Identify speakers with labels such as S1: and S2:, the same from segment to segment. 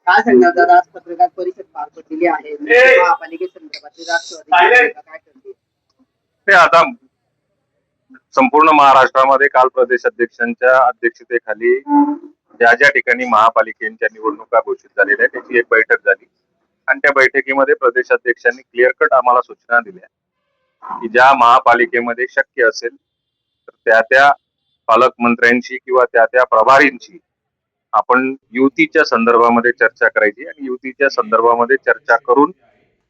S1: काय सांगणार दादा, आज पत्रकार परिषद पार पडलेली आहे महापालिकेसंदर्भातली राष्ट्रवादी काय करते?
S2: ते आता संपूर्ण महाराष्ट्रामध्ये काल प्रदेश अध्यक्षांच्या अध्यक्षतेखाली ज्या ज्या ठिकाणी महापालिकेच्या निवडणुका घोषित झालेल्या आहेत त्याची एक बैठक झाली आणि त्या बैठकीमध्ये प्रदेश अध्यक्षांनी क्लिअर कट आम्हाला सूचना दिल्या की ज्या महापालिकेमध्ये शक्य असेल तर त्या पालकमंत्र्यांशी किंवा त्या प्रभारींची आपण युतीच्या संदर्भामध्ये चर्चा करायची आणि युतीच्या संदर्भामध्ये चर्चा करून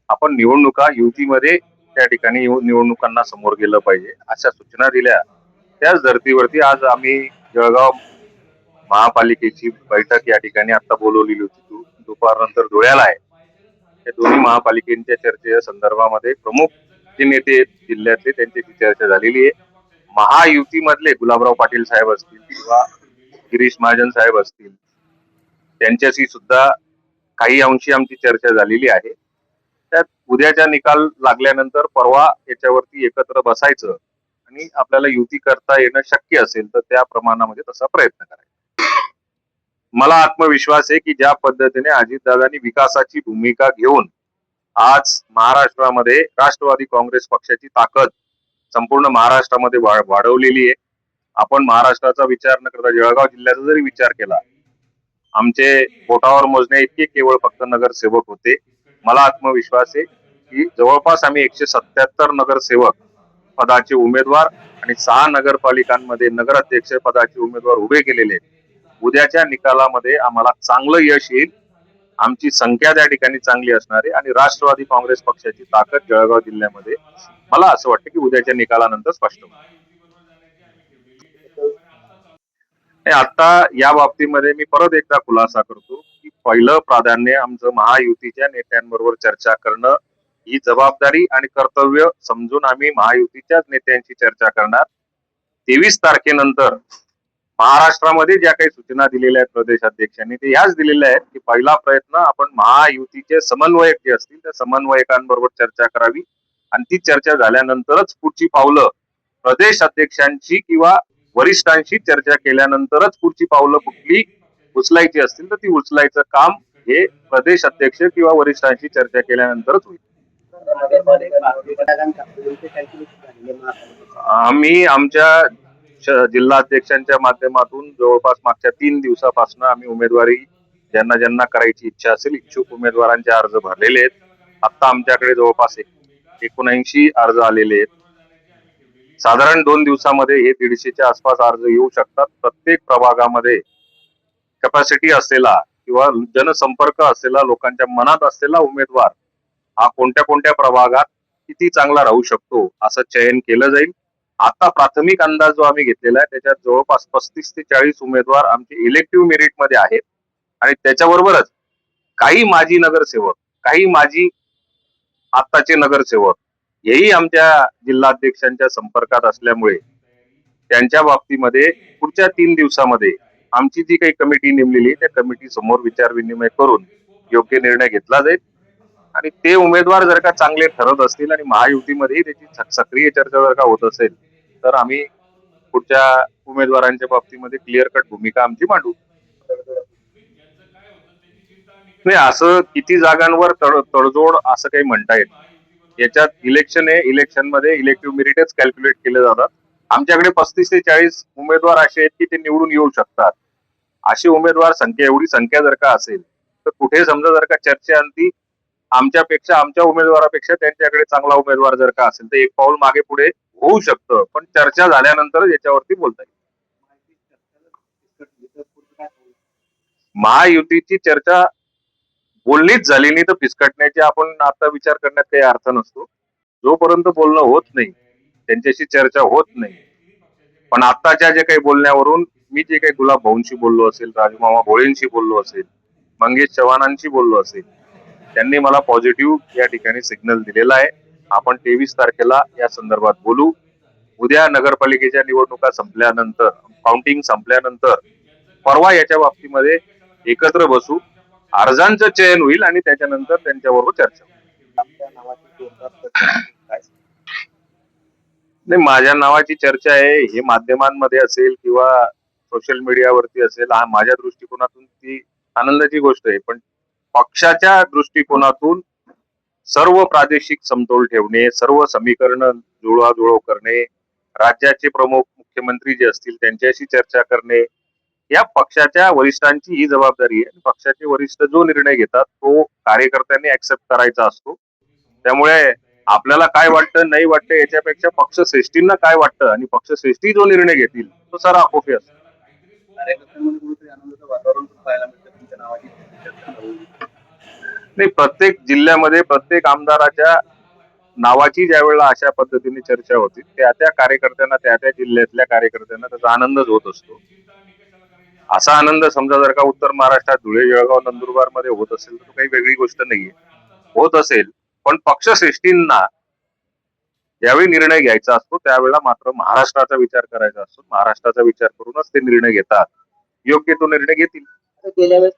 S2: आपण निवडणुका युतीमध्ये त्या ठिकाणी निवडणुकांना समोर गेलं पाहिजे अशा सूचना दिल्या. त्याच धर्तीवरती आज आम्ही जळगाव महापालिकेची बैठक या ठिकाणी आता बोलवलेली होती. दुपारनंतर धुळ्याला आहे. या दोन्ही महापालिकेच्या चर्चेच्या संदर्भामध्ये प्रमुख जे नेते जिल्ह्यातले त्यांच्याशी चर्चा झालेली आहे. महायुतीमधले गुलाबराव पाटील साहेब असतील किंवा गिरीश महाजन साहेब असतील त्यांच्याशी सुद्धा काही अंशी आमची चर्चा झालेली आहे. त्यात उद्याचा निकाल लागल्यानंतर परवा याच्यावरती एकत्र बसायचं आणि आपल्याला युती करता येणं शक्य असेल तर त्या प्रमाणामध्ये तसा प्रयत्न करायचा. मला आत्मविश्वास आहे की ज्या पद्धतीने अजितदादांनी विकासाची भूमिका घेऊन आज महाराष्ट्रामध्ये राष्ट्रवादी काँग्रेस पक्षाची ताकद संपूर्ण महाराष्ट्रामध्ये वाढवलेली आहे. आपण महाराष्ट्राचा विचार न करता जळगाव जिल्ह्याचा जरी विचार केला, आमचे बोटावर मोजण्या इतके केवळ फक्त नगरसेवक होते. मला आत्मविश्वास आहे की जवळपास आम्ही 177 नगरसेवक पदाचे उमेदवार आणि 6 नगरपालिकांमध्ये नगराध्यक्ष पदाचे उमेदवार उभे केलेले आहेत. उद्याच्या निकालामध्ये आम्हाला चांगलं यश येईल. आमची संख्या त्या ठिकाणी चांगली असणार आहे आणि राष्ट्रवादी काँग्रेस पक्षाची ताकद जळगाव जिल्ह्यामध्ये मला असं वाटतं की उद्याच्या निकालानंतर स्पष्ट होईल. आता या बाबतीमध्ये मी परत एकदा खुलासा करतो की पहिलं प्राधान्य आमचं महायुतीच्या नेत्यांबरोबर चर्चा करणं ही जबाबदारी आणि कर्तव्य समजून आम्ही महायुतीच्याच नेत्यांशी चर्चा करणार. 23 तारखेनंतर महाराष्ट्रामध्ये ज्या काही सूचना दिलेल्या आहेत प्रदेश अध्यक्षांनी ते ह्याच दिलेल्या आहेत की पहिला प्रयत्न आपण महायुतीचे समन्वयक जे असतील त्या समन्वयकांबरोबर चर्चा करावी आणि ती चर्चा झाल्यानंतरच पुढची पावलं प्रदेश अध्यक्षांची किंवा वरिष्ठांशी चर्चा केल्यानंतरच पुढची पावलं कुठली उचलायची असतील तर ती उचलायचं काम हे प्रदेश अध्यक्ष किंवा वरिष्ठांशी चर्चा केल्यानंतरच होईल. आम्ही आमच्या जिल्हा अध्यक्षांच्या माध्यमातून जवळपास मागच्या 3 दिवसापासून आम्ही उमेदवारी ज्यांना ज्यांना करायची इच्छा असेल इच्छुक उमेदवारांचे अर्ज भरलेले आहेत. आता आमच्याकडे जवळपास 79 अर्ज आलेले आहेत. साधारण 2 दिवसामध्ये हे 150च्या आसपास अर्ज येऊ शकतात. प्रत्येक प्रभागामध्ये कॅपॅसिटी असलेला किंवा जनसंपर्क असलेला लोकांच्या मनात असलेला उमेदवार हा कोणत्या कोणत्या प्रभागात किती चांगला राहू शकतो असं चयन केलं जाईल. आता प्राथमिक अंदाज जो आम्ही घेतलेला आहे त्याच्यात जवळपास 35 ते 40 उमेदवार आमचे इलेक्टिव्ह मेरिट मध्ये आहेत आणि त्याच्याबरोबरच काही माजी नगरसेवक काही माजी आत्ताचे नगरसेवक हेही आमच्या जिल्हाध्यक्षांच्या संपर्कात असल्यामुळे त्यांच्या बाबतीमध्ये पुढच्या 3 दिवसामध्ये आमची जी काही कमिटी नेमलेली त्या कमिटी समोर विचार विनिमय करून योग्य निर्णय घेतला जाईल आणि ते उमेदवार जर का चांगले ठरत असतील आणि महायुतीमध्येही त्याची सक्रिय चर्चा जर का होत असेल तर आम्ही पुढच्या उमेदवारांच्या बाबतीमध्ये क्लिअर कट भूमिका आमची मांडू. नाही, असं किती जागांवर तडजोड असं काही म्हणता येत. याच्यात इलेक्शन आहे, इलेक्शन मध्ये इलेक्टिव्ह मेरिटच कॅल्क्युलेट केले जातात. आमच्याकडे 35 ते 40 उमेदवार असे आहेत की ते निवडून येऊ शकतात. अशी उमेदवार संख्या एवढी संख्या जर का असेल तर कुठे समजा जर का चर्चेअंती आमच्यापेक्षा आमच्या उमेदवारापेक्षा त्यांच्याकडे चांगला उमेदवार जर का असेल तर एक पाऊल मागे पुढे होऊ शकतं, पण चर्चा झाल्यानंतर याच्यावरती बोलता येईल. महायुतीची चर्चा बोलणीच झाली नाही तर फिसकटण्याची आपण आता विचार करण्यात काही अर्थ नसतो. जोपर्यंत बोलणं होत नाही त्यांच्याशी चर्चा होत नाही. पण आताच्या जे काही बोलण्यावरून मी जे काही गुलाब भाऊंशी बोललो असेल, राजूमामा भोळेंशी बोललो असेल, मंगेश चव्हाणांशी बोललो असेल, त्यांनी मला पॉझिटिव्ह या ठिकाणी सिग्नल दिलेला आहे. आपण 23 तारखेला या संदर्भात बोलू. उद्या नगरपालिकेच्या निवडणुका संपल्यानंतर काउंटिंग संपल्यानंतर परवा याच्या बाबतीमध्ये एकत्र बसू. अर्जांचं चयन होईल आणि त्याच्यानंतर त्यांच्याबरोबर चर्चा होईल. नाही, माझ्या नावाची चर्चा आहे हे माध्यमांमध्ये असेल किंवा सोशल मीडियावरती असेल, माझ्या दृष्टिकोनातून ती आनंदाची गोष्ट आहे. पण पक्षाच्या दृष्टिकोनातून सर्व प्रादेशिक समतोल ठेवणे, सर्व समीकरण जुळवाजुळव करणे, राज्याचे प्रमुख मुख्यमंत्री जे असतील त्यांच्याशी चर्चा करणे, या पक्षाच्या वरिष्ठांची ही जबाबदारी आहे. पक्षाचे वरिष्ठ जो निर्णय घेतात तो कार्यकर्त्यांनी ऍक्सेप्ट करायचा असतो. त्यामुळे आपल्याला काय वाटतं नाही वाटतं याच्यापेक्षा पक्षश्रेष्ठींना काय वाटतं आणि पक्षश्रेष्ठी जो निर्णय घेतील तो सारा आपोपी असतो.
S1: कार्यकर्त्यांमध्ये कुठेतरी आनंदाचं वातावरण पण पाहायला मिळतं तुमच्या नावाची चर्चा होईल.
S2: नाही, प्रत्येक जिल्ह्यामध्ये प्रत्येक आमदाराच्या नावाची ज्या वेळेला अशा पद्धतीने चर्चा होती त्या त्या कार्यकर्त्यांना त्या त्या जिल्ह्यातल्या कार्यकर्त्यांना त्याचा आनंदच होत असतो. असा आनंद समजा जर का उत्तर महाराष्ट्रात धुळे, जळगाव, नंदुरबार मध्ये होत असेल तर काही वेगळी गोष्ट नाहीये. होत असेल, पण पक्षश्रेष्ठींना ज्यावेळी निर्णय घ्यायचा असतो त्यावेळेला मात्र महाराष्ट्राचा विचार करायचा असतो. महाराष्ट्राचा विचार करूनच ते निर्णय घेतात. योग्य तो निर्णय घेतील.
S1: आता गेल्या वेळेस